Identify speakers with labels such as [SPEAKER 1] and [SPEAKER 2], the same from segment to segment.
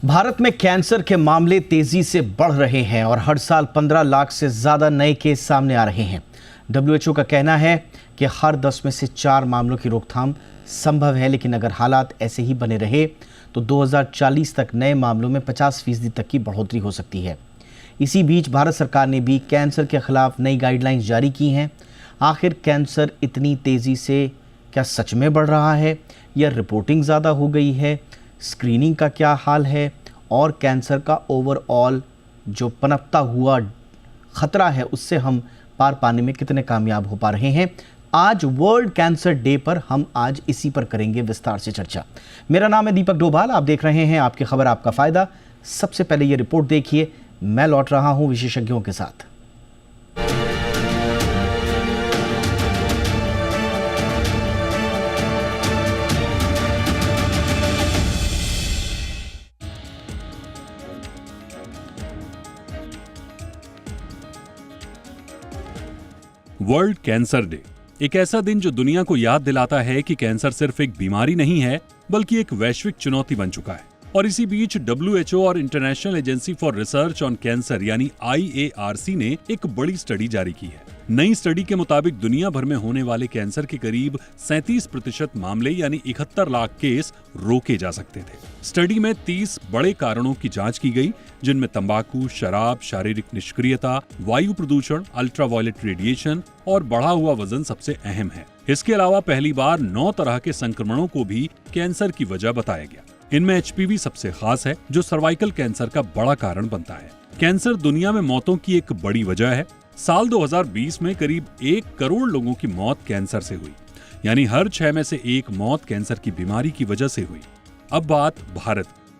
[SPEAKER 1] भारत में कैंसर के मामले तेजी से बढ़ रहे हैं और हर साल 15 लाख से ज्यादा नए केस सामने आ रहे हैं। WHO का कहना है कि हर 10 में से 4 मामलों की रोकथाम संभव है, लेकिन अगर हालात ऐसे ही बने रहे तो 2040 तक नए मामलों में 50% तक की बढ़ोतरी हो सकती है। इसी बीच भारत सरकार ने भी कैंसर के खिलाफ नई गाइडलाइंस जारी की हैं। आखिर कैंसर इतनी तेजी से क्या सच में बढ़ रहा है या रिपोर्टिंग ज़्यादा हो गई है? स्क्रीनिंग का क्या हाल है और कैंसर का ओवरऑल जो पनपता हुआ खतरा है उससे हम पार पाने में कितने कामयाब हो पा रहे हैं? आज वर्ल्ड कैंसर डे पर हम आज इसी पर करेंगे विस्तार से चर्चा। मेरा नाम है दीपक डोभाल, आप देख रहे हैं आपकी खबर आपका फायदा। सबसे पहले ये रिपोर्ट देखिए, मैं लौट रहा हूं विशेषज्ञों के साथ।
[SPEAKER 2] वर्ल्ड कैंसर डे एक ऐसा दिन जो दुनिया को याद दिलाता है कि कैंसर सिर्फ एक बीमारी नहीं है बल्कि एक वैश्विक चुनौती बन चुका है। और इसी बीच WHO और international agency for research on cancer यानी IARC ने एक बड़ी स्टडी जारी की है। नई स्टडी के मुताबिक दुनिया भर में होने वाले कैंसर के करीब 37% मामले यानी 71 लाख केस रोके जा सकते थे। स्टडी में 30 बड़े कारणों की जांच की गई, जिनमें तंबाकू, शराब, शारीरिक निष्क्रियता, वायु प्रदूषण, अल्ट्रावायलेट रेडिएशन और बढ़ा हुआ वजन सबसे अहम है। इसके अलावा पहली बार 9 तरह के संक्रमणों को भी कैंसर की वजह बताया गया। इनमें HPV सबसे खास है, जो सर्वाइकल कैंसर का बड़ा कारण बनता है। कैंसर दुनिया में मौतों की एक बड़ी वजह है। साल 2020 में करीब 1 करोड़ लोगों की मौत कैंसर से हुई, यानी हर 6 में से 1 मौत कैंसर की बीमारी की वजह से हुई। अब बात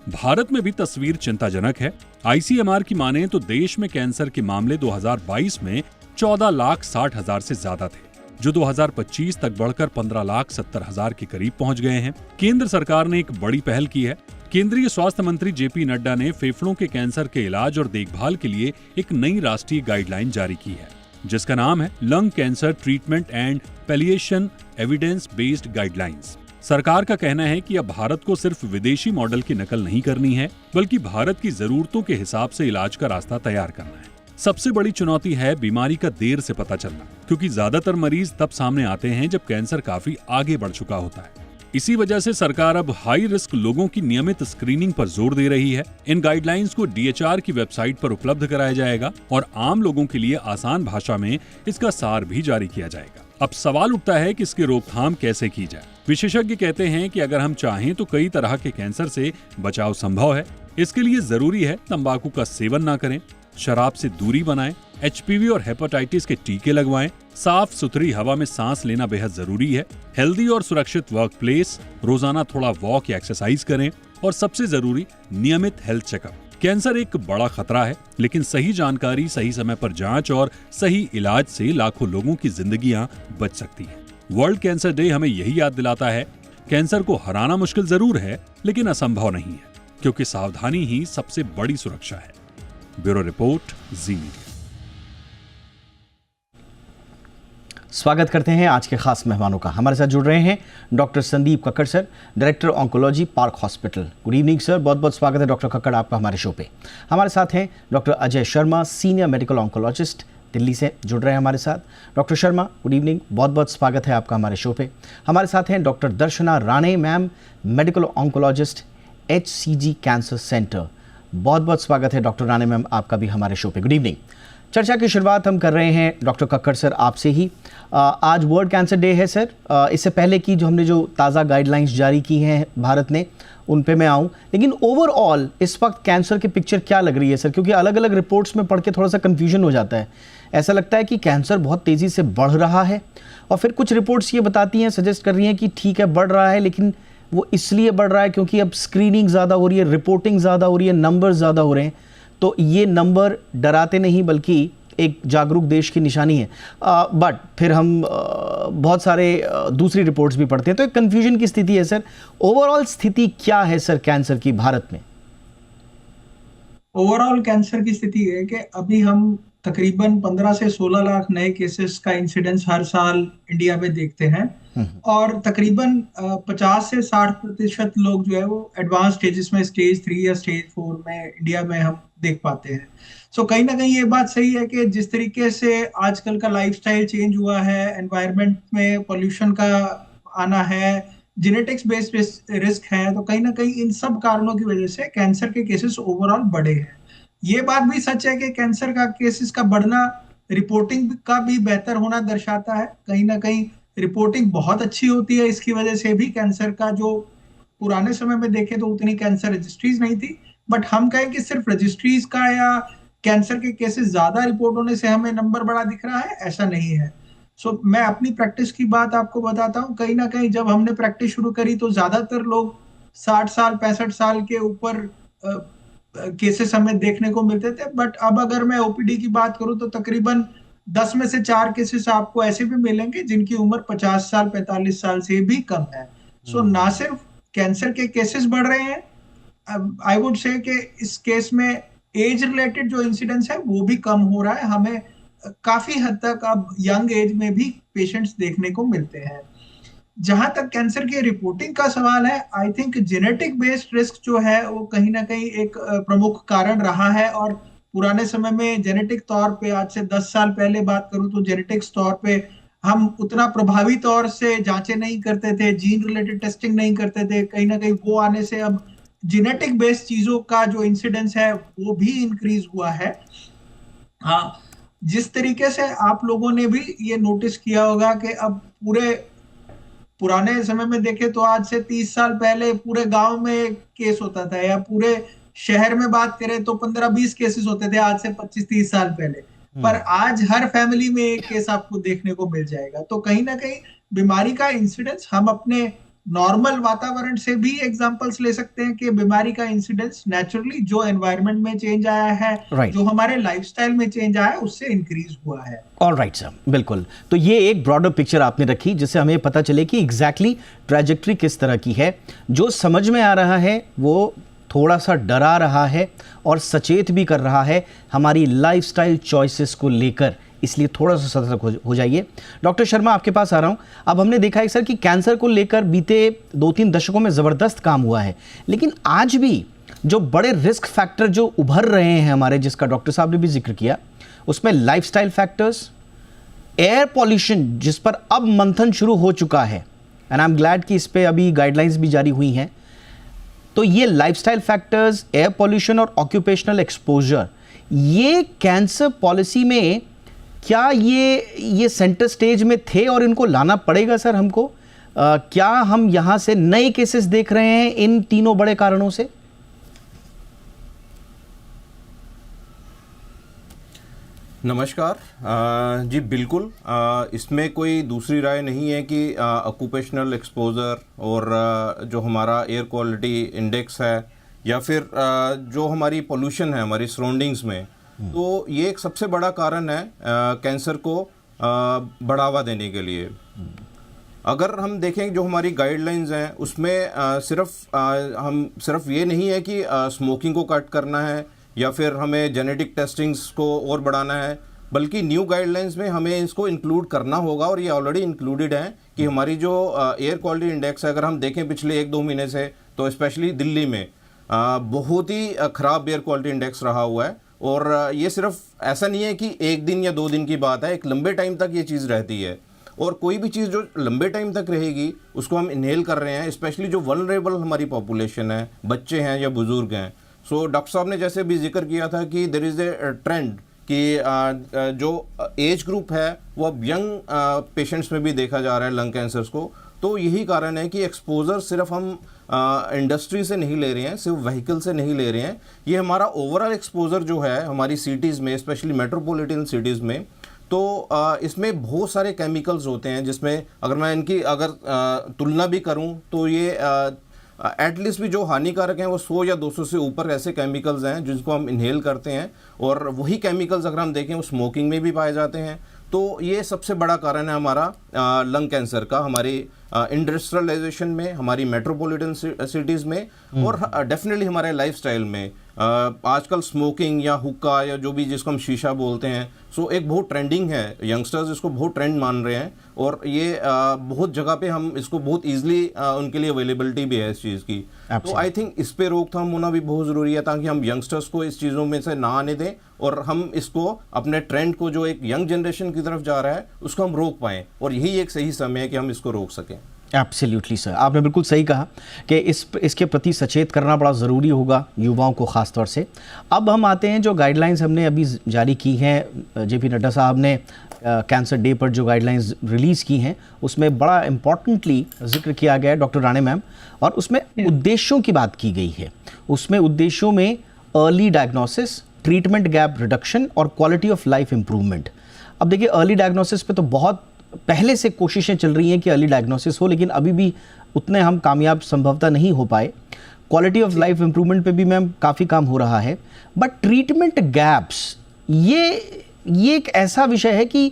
[SPEAKER 2] भारत में भी तस्वीर चिंताजनक है। ICMR की माने तो देश में कैंसर के मामले 2022 में 14,60,000 से ज्यादा थे, जो 2025 तक बढ़कर 15,70,000 के करीब पहुंच गए हैं। केंद्र सरकार ने एक बड़ी पहल की है। केंद्रीय स्वास्थ्य मंत्री JP नड्डा ने फेफड़ों के कैंसर के इलाज और देखभाल के लिए एक नई राष्ट्रीय गाइडलाइन जारी की है, जिसका नाम है lung cancer treatment and palliation evidence based guidelines. सरकार का कहना है कि अब भारत को सिर्फ विदेशी मॉडल की नकल नहीं करनी है, बल्कि भारत की जरूरतों के हिसाब से इलाज का रास्ता तैयार करना है। सबसे बड़ी चुनौती है बीमारी का देर से पता चलना, क्योंकि ज्यादातर मरीज तब सामने आते हैं जब कैंसर काफी आगे बढ़ चुका होता है। इसी वजह से सरकार अब हाई रिस्क लोगों की नियमित स्क्रीनिंग पर जोर दे रही है। इन गाइडलाइंस को DHR की वेबसाइट पर उपलब्ध कराया जाएगा और आम लोगों के लिए आसान भाषा में इसका सार भी जारी किया जाएगा। अब सवाल उठता है कि इसकी रोकथाम कैसे की जाए। विशेषज्ञ कहते हैं कि अगर हम चाहें तो कई तरह के कैंसर से बचाव संभव है। इसके लिए जरूरी है तंबाकू का सेवन ना करें, शराब से दूरी बनाएं, HPV और हेपेटाइटिस के टीके लगवाएं, साफ सुथरी हवा में सांस लेना बेहद जरूरी है, हेल्दी और सुरक्षित वर्क प्लेस, रोजाना थोड़ा वॉक या एक्सरसाइज करें और सबसे जरूरी नियमित हेल्थ चेकअप। कैंसर एक बड़ा खतरा है, लेकिन सही जानकारी, सही समय पर जांच और सही इलाज से लाखों लोगों की जिंदगियां बच सकती हैं। वर्ल्ड कैंसर डे हमें यही याद दिलाता है, कैंसर को हराना मुश्किल जरूर है, लेकिन असंभव नहीं है, क्योंकि सावधानी ही सबसे बड़ी सुरक्षा है। ब्यूरो रिपोर्ट, जी मीडिया।
[SPEAKER 1] स्वागत करते हैं आज के खास मेहमानों का। हमारे साथ जुड़ रहे हैं doctor Sandeep Kakkar sir, director oncology, park hospital. Good evening sir, बहुत बहुत स्वागत है डॉक्टर कक्कड़ आपका हमारे शो पे। हमारे साथ हैं doctor Ajay Sharma, senior medical oncologist, Delhi से जुड़ रहे हैं हमारे साथ। डॉक्टर शर्मा, गुड इवनिंग, बहुत बहुत स्वागत है आपका हमारे शो पे। हमारे साथ हैं doctor Darshana Rane ma'am, medical oncologist, HCG cancer centre. बहुत बहुत स्वागत है डॉक्टर राणे मैम आपका भी हमारे शो पे। Good evening. चर्चा की शुरुआत हम कर रहे हैं डॉक्टर कक्कड़ सर आपसे ही। आज वर्ल्ड कैंसर डे है सर। इससे पहले की हमने जो ताज़ा गाइडलाइंस जारी की हैं भारत ने, उन पे मैं आऊँ, लेकिन ओवरऑल इस वक्त कैंसर की पिक्चर क्या लग रही है सर? क्योंकि अलग अलग रिपोर्ट्स में पढ़ के थोड़ा सा कन्फ्यूजन हो जाता है। ऐसा लगता है कि कैंसर बहुत तेज़ी से बढ़ रहा है, और फिर कुछ रिपोर्ट्स ये बताती हैं, सजेस्ट कर रही हैं कि ठीक है बढ़ रहा है, लेकिन वो इसलिए बढ़ रहा है क्योंकि अब स्क्रीनिंग ज़्यादा हो रही है, रिपोर्टिंग ज़्यादा हो रही है, नंबर ज़्यादा हो रहे हैं। तो ये नंबर डराते नहीं बल्कि एक जागरूक देश की निशानी है। बट फिर हम बहुत सारे दूसरी रिपोर्ट्स भी पढ़ते हैं, तो एक कन्फ्यूजन की स्थिति है सर। ओवरऑल स्थिति क्या है सर कैंसर की भारत में?
[SPEAKER 3] ओवरऑल कैंसर की स्थिति है कि अभी हम तकरीबन 15 से 16 लाख नए केसेस का इंसिडेंस हर साल इंडिया में देखते हैं और तकरीबन 50 से 60% लोग जो है वो एडवांस स्टेजेस में स्टेज 3 या स्टेज 4 में इंडिया में हम देख पाते हैं। सो कहीं ना कहीं ये बात सही है कि जिस तरीके से आजकल का लाइफस्टाइल चेंज हुआ है, एनवायरनमेंट में पोल्यूशन का आना है, जेनेटिक्स बेस्ड रिस्क है, तो कहीं ना कहीं इन सब कारणों की वजह से कैंसर के केसेस ओवरऑल बढ़े हैं। ये बात भी सच है कि कैंसर का केसेस का बढ़ना रिपोर्टिंग का भी बेहतर होना दर्शाता है। कहीं ना कहीं रिपोर्टिंग बहुत अच्छी होती है, इसकी वजह से भी कैंसर का जो पुराने समय में देखे तो उतनी कैंसर रजिस्ट्रीज नहीं थी, बट हम कहें कि सिर्फ रजिस्ट्रीज का या कैंसर के केसेस ज्यादा रिपोर्ट होने से हमें नंबर बड़ा दिख रहा है, ऐसा नहीं है। मैं अपनी प्रैक्टिस की बात आपको बताता हूँ। कहीं ना कहीं जब हमने प्रैक्टिस शुरू करी तो ज्यादातर लोग 60 साल 65 साल के ऊपर केसेस हमें देखने को मिलते थे, बट अब अगर मैं ओपीडी की बात करूं तो तकरीबन 10 में से 4 केसेस आपको ऐसे भी मिलेंगे जिनकी उम्र 50 साल 45 साल से भी कम है। ना सिर्फ कैंसर के केसेस बढ़ रहे हैं, आई वुड से कि इस केस में एज रिलेटेड जो इंसिडेंस है वो भी कम हो रहा है। हमें काफी हद तक अब यंग एज में भी पेशेंट्स देखने को मिलते हैं। जहां तक कैंसर की रिपोर्टिंग का सवाल है, I think genetic based risk जो है वो कहीं ना कहीं एक प्रमुख कारण रहा है। और पुराने समय में जेनेटिक तौर पे, आज से 10 साल पहले बात करूं तो जेनेटिक्स तौर पे हम उतना प्रभावी तौर से जांचें नहीं करते थे, जीन रिलेटेड टेस्टिंग नहीं करते थे। कहीं ना कहीं वो आने से अब जेनेटिक बेस्ड चीजों का जो इंसिडेंस है वो भी इंक्रीज हुआ है। हाँ, जिस तरीके से आप लोगों ने भी ये नोटिस किया होगा कि अब पुराने समय में देखे तो आज से 30 साल पहले पूरे गांव में एक केस होता था, या पूरे शहर में बात करें तो 15-20 केसेस होते थे आज से 25-30 साल पहले। पर आज हर फैमिली में एक केस आपको देखने को मिल जाएगा। तो कहीं ना कहीं बीमारी का इंसिडेंस हम अपने नॉर्मल वातावरण से भी एग्जांपल्स ले सकते हैं कि बीमारी का इंसिडेंस नेचुरली जो एनवायरनमेंट में चेंज आया है, जो हमारे लाइफस्टाइल में चेंज आया है, उससे इंक्रीज हुआ है।
[SPEAKER 1] ऑल राइट सर, बिल्कुल। तो ये एक ब्रॉडर पिक्चर आपने रखी जिससे हमें पता चले कि एग्जैक्टली ट्रैजेक्टरी किस तरह की है। जो समझ में आ रहा है वो थोड़ा सा डरा रहा है और सचेत भी कर रहा है हमारी लाइफस्टाइल चॉइसेस को लेकर, इसलिए थोड़ा सा सतर्क हो जाइए। डॉक्टर शर्मा, आपके पास आ रहा हूं। अब हमने देखा है सर कि कैंसर को लेकर बीते 2-3 दशकों में ज़बरदस्त काम हुआ है, लेकिन आज भी जो बड़े रिस्क फैक्टर जो उभर रहे हैं हमारे, जिसका डॉक्टर साहब ने भी जिक्र किया, उसमें लाइफस्टाइल फैक्टर्स, एयर पॉल्यूशन जिस पर अब मंथन शुरू हो चुका है, एंड आई एम ग्लैड कि इस पर अभी गाइडलाइंस भी जारी हुई हैं। तो ये लाइफस्टाइल फैक्टर्स, एयर पॉल्यूशन और ऑक्यूपेशनल एक्सपोजर, ये कैंसर पॉलिसी में क्या ये सेंटर स्टेज में थे और इनको लाना पड़ेगा सर हमको? क्या हम यहां से नए केसेस देख रहे हैं इन तीनों बड़े कारणों से?
[SPEAKER 4] नमस्कार जी, बिल्कुल। इसमें कोई दूसरी राय नहीं है कि ऑक्यूपेशनल एक्सपोजर और जो हमारा एयर क्वालिटी इंडेक्स है या फिर जो हमारी पोल्यूशन है हमारी सराउंडिंग्स में, तो ये एक सबसे बड़ा कारण है कैंसर को बढ़ावा देने के लिए। अगर हम देखें जो हमारी गाइडलाइंस हैं उसमें हम सिर्फ ये नहीं है कि स्मोकिंग को कट करना है या फिर हमें जेनेटिक टेस्टिंग्स को और बढ़ाना है, बल्कि न्यू गाइडलाइंस में हमें इसको इंक्लूड करना होगा, और ये ऑलरेडी इंक्लूडेड है कि हमारी जो एयर क्वालिटी इंडेक्स है, अगर हम देखें पिछले 1-2 महीने से, तो स्पेशली दिल्ली में बहुत ही ख़राब एयर क्वालिटी इंडेक्स रहा हुआ है। और ये सिर्फ ऐसा नहीं है कि 1 दिन या 2 दिन की बात है, एक लंबे टाइम तक ये चीज़ रहती है। और कोई भी चीज़ जो लंबे टाइम तक रहेगी उसको हम इनहेल कर रहे हैं, स्पेशली जो वल्नरेबल हमारी पॉपुलेशन है, बच्चे हैं या बुज़ुर्ग हैं। सो डॉक्टर साहब ने जैसे भी जिक्र किया था कि देयर इज़ ए ट्रेंड कि जो एज ग्रुप है वो अब यंग पेशेंट्स में भी देखा जा रहा है लंग कैंसर्स को। तो यही कारण है कि एक्सपोजर सिर्फ हम इंडस्ट्री से नहीं ले रहे हैं, सिर्फ व्हीकल से नहीं ले रहे हैं, ये हमारा ओवरऑल एक्सपोजर जो है हमारी सिटीज़ में, स्पेशली मेट्रोपॉलिटन सिटीज़ में, तो इसमें बहुत सारे केमिकल्स होते हैं जिसमें अगर मैं इनकी तुलना भी करूं तो ये एटलीस्ट भी जो हानिकारक हैं वो 100 या 200 से ऊपर ऐसे केमिकल्स हैं जिनको हम इनहेल करते हैं, और वही केमिकल्स अगर हम देखें वो स्मोकिंग में भी पाए जाते हैं। तो ये सबसे बड़ा कारण है हमारा लंग कैंसर का, हमारी इंडस्ट्रियलाइजेशन में, हमारी मेट्रोपॉलिटन सिटीज़ में, और डेफिनेटली हमारे लाइफस्टाइल में। आजकल स्मोकिंग या हुक्का या जो भी जिसको हम शीशा बोलते हैं, सो एक बहुत ट्रेंडिंग है, यंगस्टर्स इसको बहुत ट्रेंड मान रहे हैं और ये बहुत जगह पे हम इसको बहुत ईजिली उनके लिए अवेलेबिलिटी भी है इस चीज़ की। तो आई थिंक इस पे रोकथाम होना भी बहुत ज़रूरी है ताकि हम यंगस्टर्स को इस चीज़ों में से ना आने दें और हम इसको अपने ट्रेंड को जो एक यंग जनरेशन की तरफ जा रहा है उसको हम रोक पाएँ, और यही एक सही समय है कि हम इसको रोक सकें।
[SPEAKER 1] एब्सोल्युटली सर, आपने बिल्कुल सही कहा कि इसके प्रति सचेत करना बड़ा ज़रूरी होगा युवाओं को ख़ास तौर से। अब हम आते हैं जो गाइडलाइंस हमने अभी जारी की हैं, जेपी नड्डा साहब ने कैंसर डे पर जो गाइडलाइंस रिलीज़ की हैं उसमें बड़ा इम्पॉर्टेंटली जिक्र किया गया है डॉक्टर राणे मैम, और उसमें उद्देश्यों की बात की गई है। उसमें उद्देश्यों में early diagnosis, treatment gap reduction और क्वालिटी ऑफ लाइफ इम्प्रूवमेंट। अब देखिए अर्ली डायग्नोसिस पे तो बहुत पहले से कोशिशें चल रही हैं कि अर्ली डायग्नोसिस हो, लेकिन अभी भी उतने हम कामयाब संभवतः नहीं हो पाए। क्वालिटी ऑफ लाइफ इम्प्रूवमेंट पे भी मैम काफ़ी काम हो रहा है, बट ट्रीटमेंट गैप्स ये एक ऐसा विषय है कि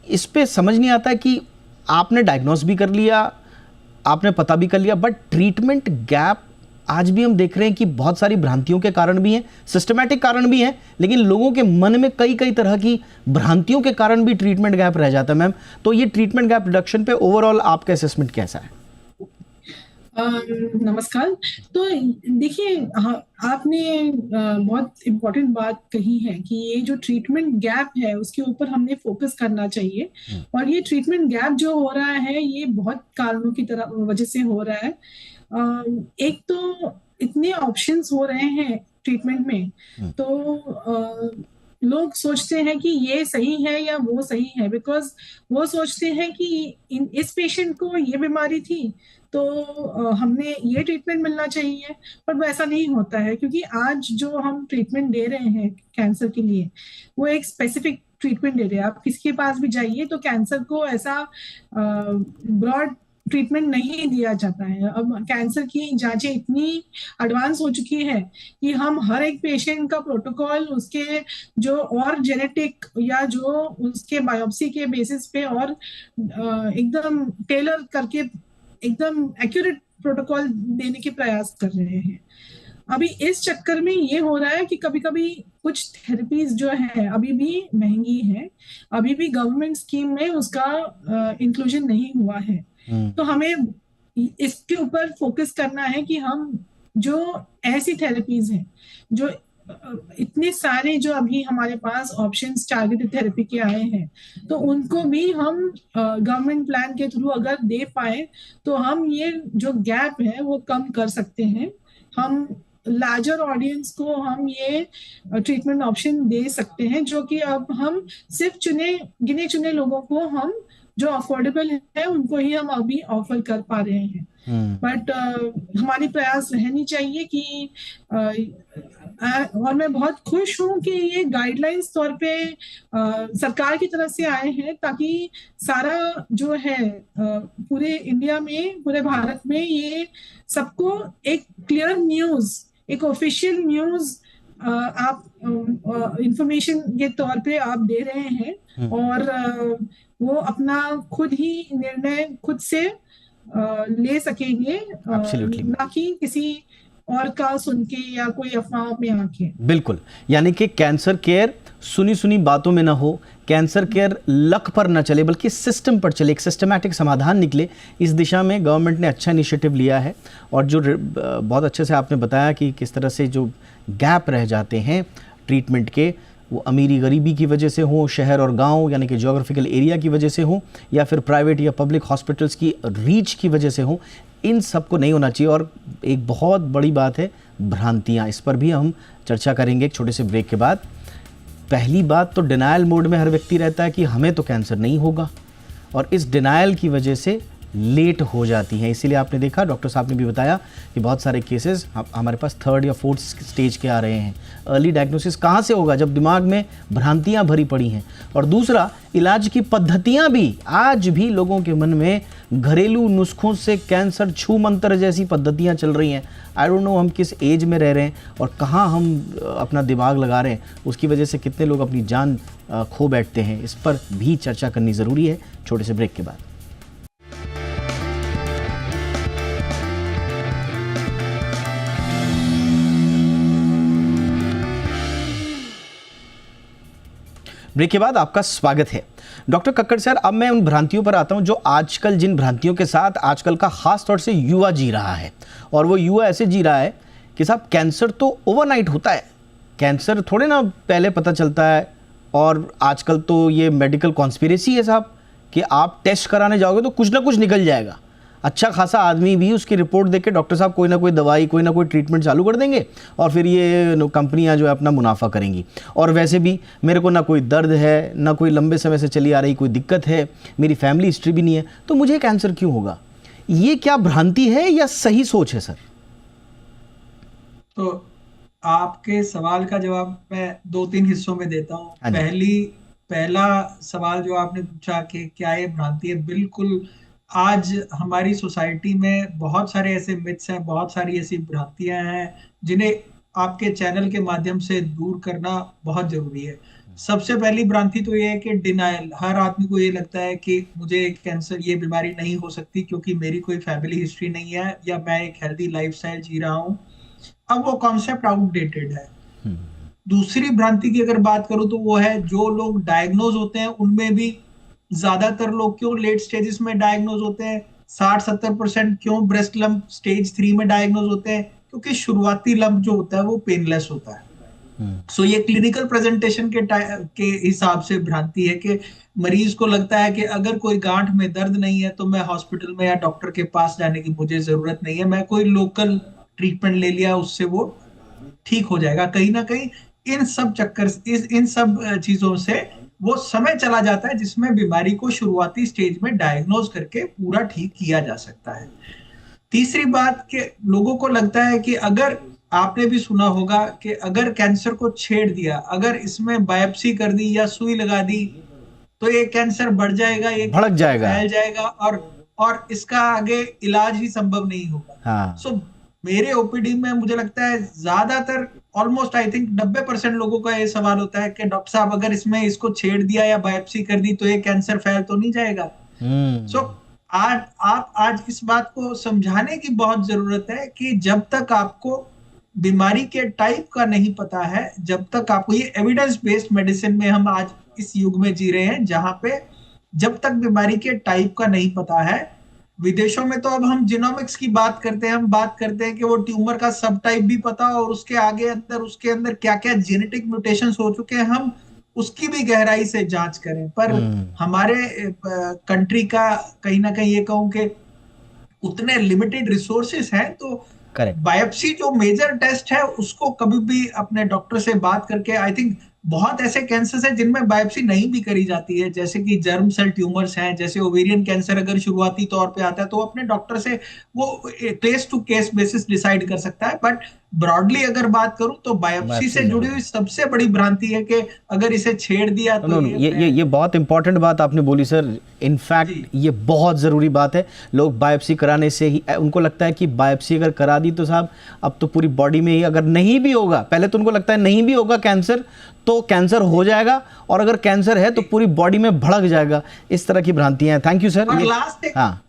[SPEAKER 1] इस पे समझ नहीं आता कि आपने डायग्नोस भी कर लिया, आपने पता भी कर लिया, बट ट्रीटमेंट गैप आज भी हम देख रहे हैं कि बहुत सारी भ्रांतियों के कारण भी हैं, सिस्टमैटिक कारण भी हैं, लेकिन लोगों के मन में कई तरह की भ्रांतियों के कारण भी ट्रीटमेंट गैप रह जाता है मैम। तो ये ट्रीटमेंट गैप रिडक्शन पे ओवरऑल आपका असेसमेंट कैसा है?
[SPEAKER 5] नमस्कार। तो देखिए, आपने बहुत इम्पोर्टेंट बात कही है कि ये जो ट्रीटमेंट गैप है उसके ऊपर हमने फोकस करना चाहिए। और ये ट्रीटमेंट गैप जो हो रहा है ये बहुत कारणों की वजह से हो रहा है। एक तो इतने ऑप्शंस हो रहे हैं ट्रीटमेंट में, तो लोग सोचते हैं कि ये सही है या वो सही है, बिकॉज वो सोचते हैं कि इस पेशेंट को ये बीमारी थी तो हमने ये ट्रीटमेंट मिलना चाहिए, पर वो ऐसा नहीं होता है। क्योंकि आज जो हम ट्रीटमेंट दे रहे हैं कैंसर के लिए वो एक स्पेसिफिक ट्रीटमेंट दे रहे हैं। आप किसके पास भी जाइए तो कैंसर को ऐसा ब्रॉड ट्रीटमेंट नहीं दिया जाता है। अब कैंसर की जांचें इतनी एडवांस हो चुकी है कि हम हर एक पेशेंट का प्रोटोकॉल उसके जो और जेनेटिक या जो उसके बायोप्सी के बेसिस पे और एकदम टेलर करके एकदम एक्यूरेट प्रोटोकॉल देने के प्रयास कर रहे हैं। अभी इस चक्कर में ये हो रहा है कि कभी कभी कुछ थेरेपीज जो है अभी भी महंगी है, अभी भी गवर्नमेंट स्कीम में उसका इंक्लूजन नहीं हुआ है। तो हमें इसके ऊपर फोकस करना है कि हम जो ऐसी थेरेपीज हैं, जो इतने सारे जो अभी हमारे पास ऑप्शंस टारगेटेड थेरेपी के आए हैं, तो उनको भी हम गवर्नमेंट प्लान के थ्रू अगर दे पाए तो हम ये जो गैप है वो कम कर सकते हैं। हम लार्जर ऑडियंस को हम ये ट्रीटमेंट ऑप्शन दे सकते हैं, जो कि अब हम सिर्फ गिने चुने लोगों को हम जो अफोर्डेबल है उनको ही हम अभी ऑफर कर पा रहे हैं। बट हमारी प्रयास रहनी चाहिए कि और मैं बहुत खुश हूं कि ये गाइडलाइंस तौर पे सरकार की तरफ से आए हैं, ताकि सारा जो है पूरे इंडिया में, पूरे भारत में ये सबको एक क्लियर न्यूज, एक ऑफिशियल न्यूज आप इंफॉर्मेशन के तौर पे आप दे रहे हैं, और वो अपना खुद ही निर्णय खुद से ले सकेंगे, ना कि किसी और का सुन के या कोई अफवाह में आके।
[SPEAKER 1] बिल्कुल, यानी कि कैंसर केयर सुनी सुनी बातों में ना हो, कैंसर केयर लक पर ना चले, बल्कि सिस्टम पर चले, एक सिस्टमैटिक समाधान निकले। इस दिशा में गवर्नमेंट ने अच्छा इनिशिएटिव लिया है, और जो बहुत अच्छे से आपने बताया कि किस तरह से जो गैप रह जाते हैं ट्रीटमेंट के, वो अमीरी गरीबी की वजह से हो, शहर और गांव यानी कि ज्योग्राफिकल एरिया की वजह से हो, या फिर प्राइवेट या पब्लिक हॉस्पिटल्स की रीच की वजह से हो, इन सब को नहीं होना चाहिए। और एक बहुत बड़ी बात है भ्रांतियाँ, इस पर भी हम चर्चा करेंगे एक छोटे से ब्रेक के बाद। पहली बात तो डिनायल मोड में हर व्यक्ति रहता है कि हमें तो कैंसर नहीं होगा, और इस डिनायल की वजह से लेट हो जाती हैं। इसीलिए आपने देखा, डॉक्टर साहब ने भी बताया कि बहुत सारे केसेस हमारे पास 3rd या 4th स्टेज के आ रहे हैं। अर्ली डायग्नोसिस कहाँ से होगा जब दिमाग में भ्रांतियाँ भरी पड़ी हैं। और दूसरा, इलाज की पद्धतियाँ भी आज भी लोगों के मन में घरेलू नुस्खों से कैंसर छू मंतर जैसी पद्धतियाँ चल रही हैं। आई डोंट नो हम किस एज में रह रहे हैं और कहाँ हम अपना दिमाग लगा रहे हैं, उसकी वजह से कितने लोग अपनी जान खो बैठते हैं। इस पर भी चर्चा करनी ज़रूरी है छोटे से ब्रेक के बाद। ब्रेक के बाद आपका स्वागत है। डॉक्टर कक्कड़ सर, अब मैं उन भ्रांतियों पर आता हूं जो आजकल, जिन भ्रांतियों के साथ आजकल का खास तौर से युवा जी रहा है, और वो युवा ऐसे जी रहा है कि साहब कैंसर तो ओवरनाइट होता है, कैंसर थोड़े ना पहले पता चलता है, और आजकल तो ये मेडिकल कॉन्स्पिरेसी है साहब कि आप टेस्ट कराने जाओगे तो कुछ ना कुछ निकल जाएगा। अच्छा खासा आदमी भी उसकी रिपोर्ट देख के डॉक्टर साहब कोई ना कोई दवाई, कोई ना कोई ट्रीटमेंट चालू कर देंगे, और फिर ये कंपनियां जो है अपना मुनाफा करेंगी। और वैसे भी मेरे को ना कोई दर्द है, ना कोई लंबे समय से चली आ रही कोई दिक्कत है, मेरी फैमिली हिस्ट्री भी नहीं है, तो मुझे कैंसर क्यों होगा? ये क्या भ्रांति है या सही सोच है सर?
[SPEAKER 3] तो आपके सवाल का जवाब मैं 2-3 हिस्सों में देता हूँ।
[SPEAKER 1] हाँ जी।
[SPEAKER 3] पहला सवाल जो आपने पूछा कि क्या ये भ्रांति है, बिल्कुल। आज हमारी सोसाइटी में बहुत सारे ऐसे मिथ्स हैं, बहुत सारी ऐसी भ्रांतियां हैं जिन्हें आपके चैनल के माध्यम से दूर करना बहुत जरूरी है। सबसे पहली भ्रांति तो ये है कि डिनायल। हर आदमी को ये लगता है कि मुझे कैंसर, ये बीमारी नहीं हो सकती क्योंकि मेरी कोई फैमिली हिस्ट्री नहीं है, या मैं एक हेल्दी लाइफस्टाइल जी रहा हूँ। अब वो कॉन्सेप्ट आउटडेटेड है। दूसरी भ्रांति की अगर बात करूं तो वो है, जो लोग डायग्नोज होते हैं उनमें भी ज्यादातर लोग क्यों लेट स्टेजेस में डायग्नोज होते हैं, 60-70% क्यों ब्रेस्ट लंप स्टेज 3 में डायग्नोज होते हैं, क्योंकि शुरुआती लंप जो होता है वो पेनलेस होता है। सो ये क्लिनिकल प्रेजेंटेशन के हिसाब से भ्रांति है कि मरीज को लगता है कि अगर कोई गांठ में दर्द नहीं है तो मैं हॉस्पिटल में या डॉक्टर के पास जाने की मुझे जरूरत नहीं है, मैं कोई लोकल ट्रीटमेंट ले लिया उससे वो ठीक हो जाएगा। कहीं ना कहीं इन सब इन सब चीजों से वो समय चला जाता है जिसमें बीमारी को शुरुआती स्टेज में डायग्नोज करके पूरा ठीक किया जा सकता है। तीसरी बात कि लोगों को लगता है कि अगर, आपने भी सुना होगा कि अगर कैंसर को छेड़ दिया, अगर इसमें बायोप्सी कर दी या सुई लगा दी तो ये कैंसर बढ़ जाएगा, ये
[SPEAKER 1] भड़क जाएगा,
[SPEAKER 3] फैल जाएगा, और इसका आगे इलाज ही संभव नहीं होगा।
[SPEAKER 1] हाँ।
[SPEAKER 3] सो मेरे ओपीडी में मुझे लगता है ज्यादातर, ऑलमोस्ट आई थिंक 90% लोगों का ये सवाल होता है कि डॉक्टर साहब अगर इसमें इसको छेड़ दिया या बायोप्सी कर दी तो ये कैंसर फैल तो नहीं जाएगा। सो आज इस बात को समझाने की बहुत जरूरत है कि जब तक आपको बीमारी के टाइप का नहीं पता है, जब तक आपको, ये एविडेंस बेस्ड मेडिसिन में हम आज इस युग में जी रहे हैं जहां पे जब तक बीमारी के टाइप का नहीं पता है, विदेशों में तो अब हम जीनोमिक्स की बात करते हैं, हम बात करते हैं कि वो ट्यूमर का सब टाइप भी पता और उसके आगे अंदर, उसके अंदर क्या क्या जेनेटिक म्यूटेशंस हो चुके हैं, हम उसकी भी गहराई से जांच करें। पर हमारे कंट्री का कहीं ना कहीं ये कहूं कि उतने लिमिटेड रिसोर्सेस हैं, तो बायोप्सी जो मेजर टेस्ट है उसको कभी भी अपने डॉक्टर से बात करके, आई थिंक बहुत ऐसे कैंसर्स हैं जिनमें बायोप्सी नहीं भी करी जाती है, जैसे कि जर्म सेल ट्यूमर्स हैं, जैसे ओवेरियन कैंसर अगर शुरुआती तौर पे आता है तो अपने डॉक्टर से वो case to case basis decide कर सकता है। बट ब्रॉडली अगर बात करूं तो बायोप्सी से जुड़ी हुई सबसे बड़ी भ्रांति है कि अगर इसे छेड़ दिया तो
[SPEAKER 1] ये बहुत इंपॉर्टेंट बात आपने बोली सर। इनफैक्ट ये बहुत ज़रूरी बात है। लोग बायोप्सी कराने से ही, उनको लगता है कि बायोप्सी अगर करा दी तो साहब अब तो पूरी बॉडी में ही, अगर नहीं भी होगा, पहले तो उनको लगता है नहीं भी होगा कैंसर तो कैंसर हो जाएगा, और अगर कैंसर है तो पूरी बॉडी में भड़क जाएगा। इस तरह की भ्रांतियां हैं। Thank you sir.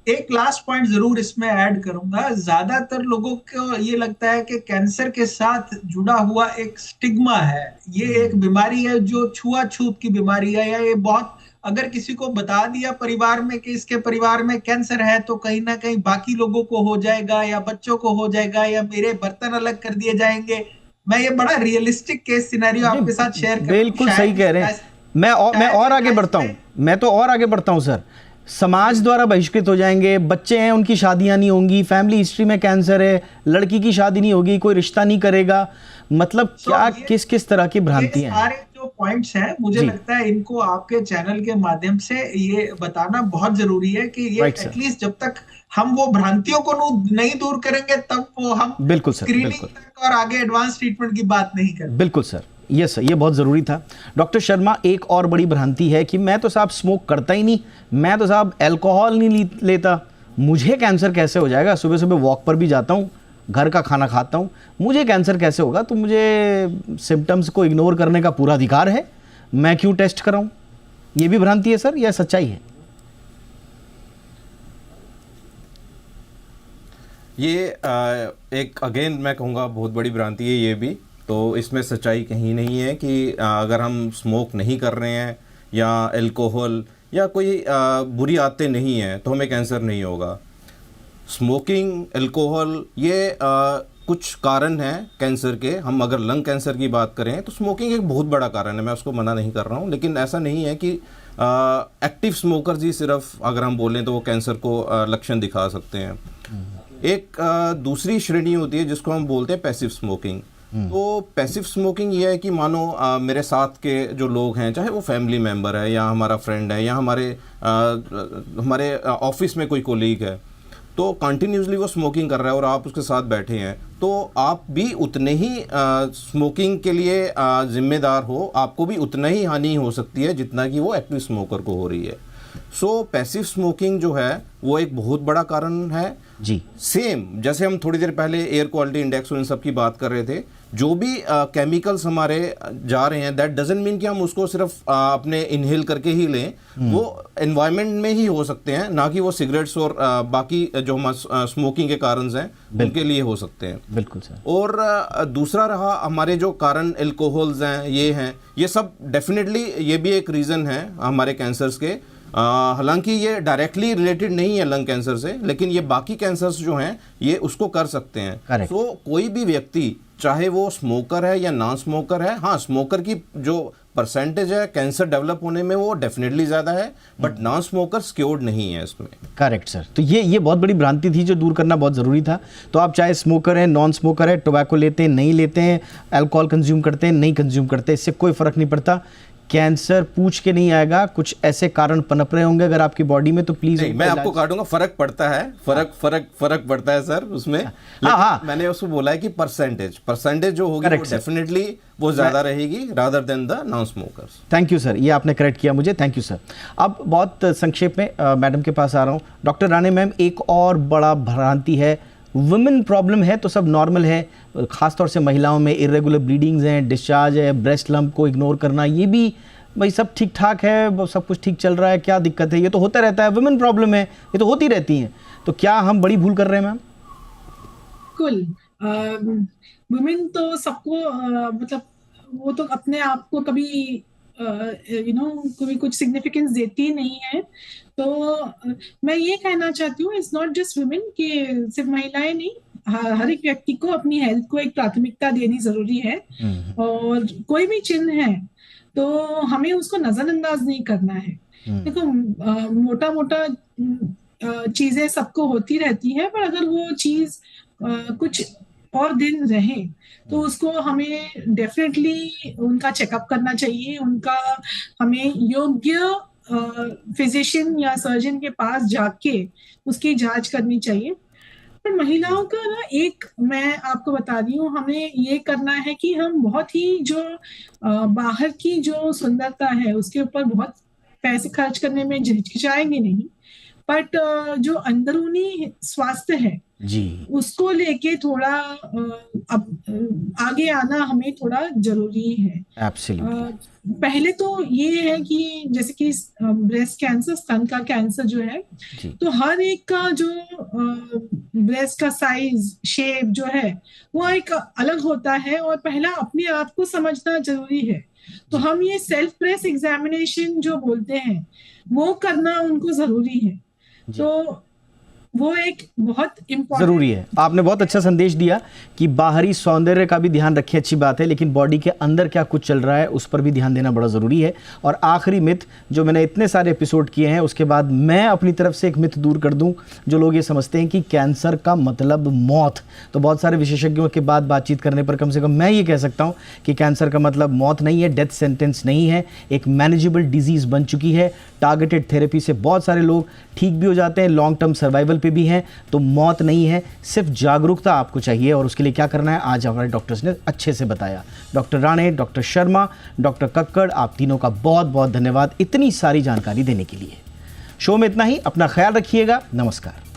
[SPEAKER 3] एक लास्ट पॉइंट जरूर इसमें ऐड करूंगा। ज्यादातर लोगों को ये लगता है कि कैंसर के साथ जुड़ा हुआ एक स्टिग्मा है, ये एक बीमारी है जो छुआछूत की बीमारी है, या ये बहुत, अगर किसी को बता दिया परिवार में कि इसके परिवार में कैंसर है तो कहीं ना कहीं बाकी लोगों को हो जाएगा या बच्चों को हो जाएगा या मेरे बर्तन अलग कर दिए जाएंगे। मैं ये बड़ा रियलिस्टिक केस सिनेरियो आपके साथ शेयर कर,
[SPEAKER 1] बिल्कुल सही कह रहे हैं। मैं और आगे बढ़ता हूँ, मैं तो और आगे बढ़ता हूँ सर। समाज द्वारा बहिष्कृत हो जाएंगे, बच्चे हैं उनकी शादियां नहीं होंगी, फैमिली हिस्ट्री में कैंसर है, लड़की की शादी नहीं होगी, कोई रिश्ता नहीं करेगा, मतलब क्या किस तरह की भ्रांतियां हैं?
[SPEAKER 3] सारे जो पॉइंट्स हैं मुझे लगता है इनको आपके चैनल के माध्यम से ये बताना बहुत जरूरी है कि ये एटलीस्ट जब तक हम वो भ्रांतियों को नहीं दूर करेंगे तब वो हम
[SPEAKER 1] बिल्कुल सर,
[SPEAKER 3] स्क्रीनिंग तक और आगे एडवांस ट्रीटमेंट की बात नहीं करें।
[SPEAKER 1] बिल्कुल सर, ये सर, ये बहुत ज़रूरी था। डॉक्टर शर्मा, एक और बड़ी भ्रांति है कि मैं तो साहब स्मोक करता ही नहीं, मैं तो साहब अल्कोहल नहीं लेता, मुझे कैंसर कैसे हो जाएगा? सुबह सुबह वॉक पर भी जाता हूँ, घर का खाना खाता हूँ, मुझे कैंसर कैसे होगा? तो मुझे सिम्टम्स को इग्नोर करने का पूरा अधिकार है, मैं क्यों टेस्ट कराऊँ? ये भी भ्रांति है सर या सच्चाई है?
[SPEAKER 4] ये एक अगेन मैं कहूँगा बहुत बड़ी भ्रांति है ये भी। तो इसमें सच्चाई कहीं नहीं है कि अगर हम स्मोक नहीं कर रहे हैं या अल्कोहल या कोई बुरी आदतें नहीं हैं तो हमें कैंसर नहीं होगा। स्मोकिंग, अल्कोहल ये कुछ कारण हैं कैंसर के। हम अगर लंग कैंसर की बात करें तो स्मोकिंग एक बहुत बड़ा कारण है, मैं उसको मना नहीं कर रहा हूँ, लेकिन ऐसा नहीं है कि एक्टिव स्मोकर्स ही सिर्फ अगर हम बोलें तो वो कैंसर को लक्षण दिखा सकते हैं। एक दूसरी श्रेणी होती है जिसको हम बोलते हैं पैसिव स्मोकिंग। तो पैसिव स्मोकिंग ये है कि मानो मेरे साथ के जो लोग हैं, चाहे वो फैमिली मेम्बर है या हमारा फ्रेंड है या हमारे ऑफिस में कोई कोलीग है, तो कंटिन्यूसली वो स्मोकिंग कर रहा है और आप उसके साथ बैठे हैं, तो आप भी उतने ही स्मोकिंग के लिए जिम्मेदार हो, आपको भी उतना ही हानि हो सकती है जितना कि वो एक्टिव स्मोकर को हो रही है। सो पैसिव स्मोकिंग जो है वो एक बहुत बड़ा कारण है
[SPEAKER 1] जी।
[SPEAKER 4] सेम जैसे हम थोड़ी देर पहले एयर क्वालिटी इंडेक्स और इन सब की बात कर रहे थे, जो भी केमिकल्स हमारे जा रहे हैं, दैट डजंट मीन कि हम उसको सिर्फ अपने इनहेल करके ही लें। वो एनवायरनमेंट में ही हो सकते हैं, ना कि वो सिगरेट्स और बाकी जो हम स्मोकिंग के कारण हैं उनके लिए हो सकते हैं।
[SPEAKER 1] बिल्कुल सर।
[SPEAKER 4] और दूसरा रहा हमारे जो कारण अल्कोहल्स हैं, ये सब डेफिनेटली ये भी एक रीज़न है हमारे कैंसर्स के। हालांकि ये डायरेक्टली रिलेटेड नहीं है लंग कैंसर से, लेकिन ये बाकी कैंसर्स जो हैं ये उसको कर सकते हैं। तो कोई भी व्यक्ति चाहे वो स्मोकर है या नॉन स्मोकर है, हाँ स्मोकर की जो परसेंटेज है कैंसर डेवलप होने में वो डेफिनेटली ज़्यादा है, बट नॉन स्मोकर क्योर्ड नहीं है इसमें।
[SPEAKER 1] Correct sir. तो ये बहुत बड़ी भ्रांति थी जो दूर करना बहुत ज़रूरी था। तो आप चाहे स्मोकर हैं, नॉन स्मोकर है, टोबैको लेते हैं, नहीं लेते हैं, अल्कोहल कंज्यूम करते हैं, नहीं कंज्यूम करते, इससे कोई फ़र्क नहीं पड़ता। कैंसर पूछ के नहीं आएगा, कुछ ऐसे कारण पनप रहे होंगे अगर आपकी बॉडी में, तो प्लीज
[SPEAKER 4] मैं आपको काटूंगा। फर्क पड़ता है, फर्क पड़ता है सर उसमें। हाँ, मैंने उसको बोला है कि परसेंटेज जो होगी वो डेफिनेटली वो ज्यादा रहेगी rather than the non smokers.
[SPEAKER 1] Thank you sir, ये आपने करेक्ट किया मुझे, थैंक यू सर। अब बहुत संक्षेप में मैडम के पास आ रहा हूँ। डॉक्टर राणे मैम, एक और बड़ा भ्रांति है, वुमेन प्रॉब्लम है तो सब नॉर्मल है, खासतौर से महिलाओं में इरेगुलर ब्लीडिंग्स हैं, डिस्चार्ज है, ब्रेस्ट लंप को इग्नोर करना, ये भी भाई सब ठीक ठाक है, सब कुछ ठीक चल रहा है, क्या दिक्कत है, ये तो होता रहता है, वुमेन प्रॉब्लम है, ये तो होती रहती हैं, तो क्या हम बड़ी भूल कर रहे हैं मैम?
[SPEAKER 5] बिल्कुल, वुमेन तो सबको मतलब वो तो अपने आप को कभी कभी कुछ सिग्निफिकेंस देती नहीं है। तो मैं ये कहना चाहती हूँ, इट्स नॉट जस्ट वुमेन कि सिर्फ महिलाएं नहीं, हर एक व्यक्ति को अपनी हेल्थ को एक प्राथमिकता देनी जरूरी है। और कोई भी चिन्ह है तो हमें उसको नजरअंदाज नहीं करना है। देखो, मोटा मोटा चीजें सबको होती रहती है, पर अगर वो चीज कुछ और दिन रहे तो उसको हमें डेफिनेटली उनका चेकअप करना चाहिए, उनका हमें योग्य फिजिशियन या सर्जन के पास जाके उसकी जांच करनी चाहिए। पर महिलाओं का ना, एक मैं आपको बता रही हूँ, हमें ये करना है कि हम बहुत ही जो बाहर की जो सुंदरता है उसके ऊपर बहुत पैसे खर्च करने में झिझकिचाएंगे नहीं, बट जो अंदरूनी स्वास्थ्य है
[SPEAKER 1] जी, उसको
[SPEAKER 5] लेके थोड़ा अब आगे आना हमें थोड़ा जरूरी है।
[SPEAKER 1] एब्सोल्युटली।
[SPEAKER 5] पहले तो ये है कि जैसे कि ब्रेस्ट कैंसर, स्तन का कैंसर जो है, तो हर एक का जो ब्रेस्ट का साइज, शेप जो है वो एक अलग होता है, और पहला अपने आप को समझना जरूरी है। तो हम ये सेल्फ ब्रेस्ट एग्जामिनेशन जो बोलते हैं वो करना उनको जरूरी है। तो वो एक बहुत इम्पोर्टेंट
[SPEAKER 1] जरूरी है। आपने बहुत अच्छा संदेश दिया कि बाहरी सौंदर्य का भी ध्यान रखें, अच्छी बात है, लेकिन बॉडी के अंदर क्या कुछ चल रहा है उस पर भी ध्यान देना बड़ा ज़रूरी है। और आखिरी मिथ जो मैंने इतने सारे एपिसोड किए हैं उसके बाद मैं अपनी तरफ से एक मिथ दूर कर दूं, जो लोग ये समझते हैं कि कैंसर का मतलब मौत। तो बहुत सारे विशेषज्ञों के बाद बातचीत करने पर कम से कम मैं ये कह सकता हूँ कि कैंसर का मतलब मौत नहीं है, डेथ सेंटेंस नहीं है, एक मैनेजेबल डिजीज़ बन चुकी है। टारगेटेड थेरेपी से बहुत सारे लोग ठीक भी हो जाते हैं, लॉन्ग टर्म सर्वाइवल पे भी हैं। तो मौत नहीं है, सिर्फ जागरूकता आपको चाहिए, और उसके लिए क्या करना है आज हमारे डॉक्टर्स ने अच्छे से बताया। Doctor Rane, doctor Sharma, doctor Kakkar, आप तीनों का बहुत बहुत धन्यवाद इतनी सारी जानकारी देने के लिए। शो में इतना ही, अपना ख्याल रखिएगा, नमस्कार।